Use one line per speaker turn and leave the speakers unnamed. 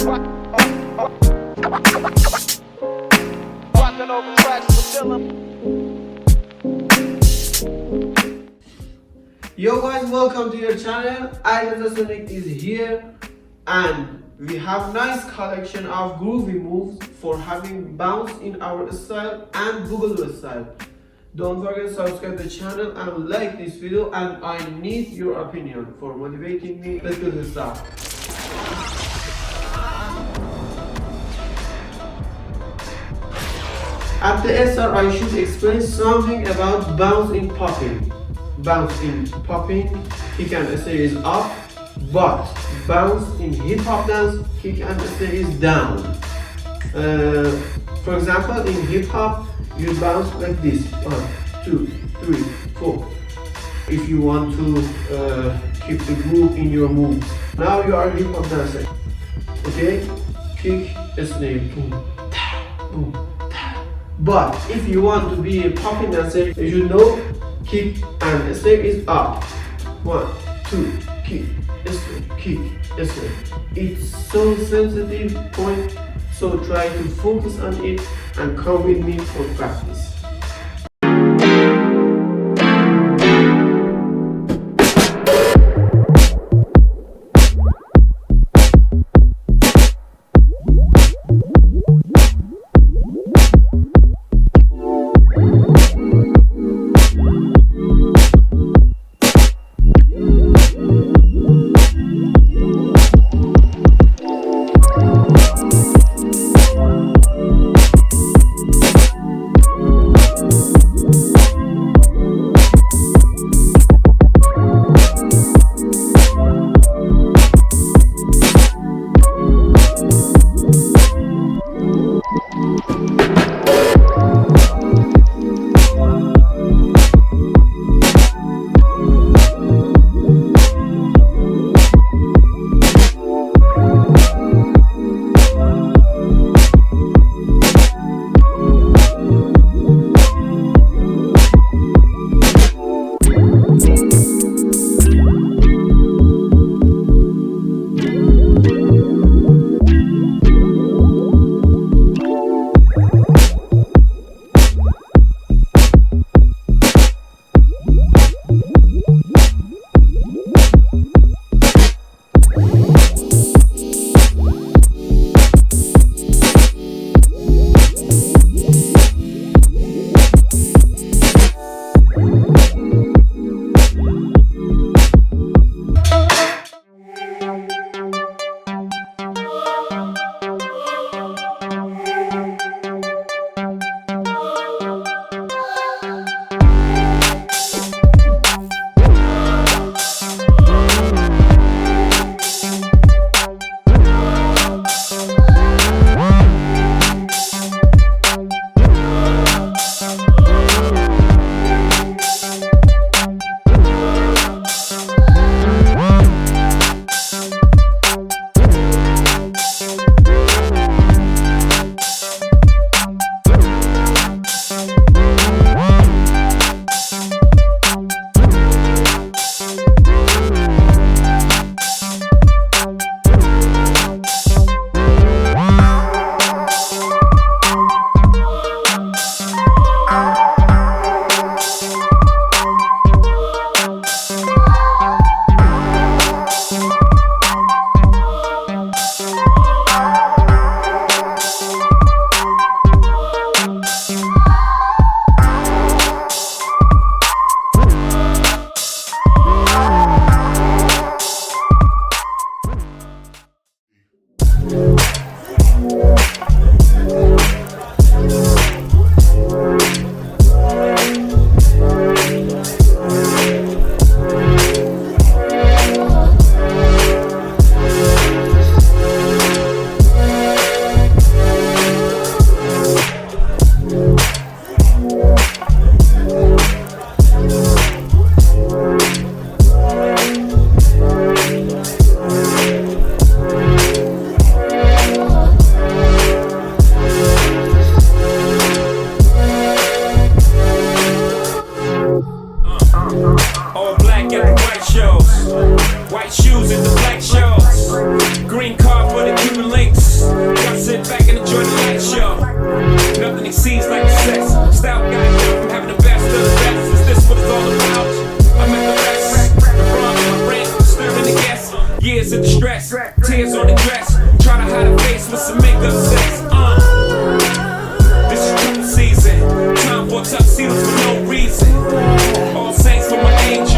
Yo guys, welcome to your channel. Alireza is here, and we have nice collection of groovy moves for having bounce in our style and boogaloo style. Don't forget to subscribe to the channel and like this video, and I need your opinion for motivating me. Let's do this stuff. At the start, I should explain something about bounce in popping. Bounce in popping, kick and stay is up, but bounce in hip hop dance, kick and stay is down. For example, in hip hop, you bounce like this: 1, 2, 3, 4. If you want to keep the groove in your moves. Now you are a hip hop dancer. Okay, kick, stay, boom, ta, boom, ta. But if you want to be a popping dancer, you should know kick and stay is up. 1, 2, kick, stay, kick, stay. It's so sensitive point, so try to focus on it and come with me for practice.
Gotta sit back and enjoy the light show. Nothing exceeds like the sex. Style got down from having the best of the best. Is this what it's all about? I'm at the best. The wrong in my brain, stirring the gas. Years of distress, tears on the dress. Try to hide a face with some makeup sex. This is trouble season. Time for tuxedos for no reason. All saints for my angel.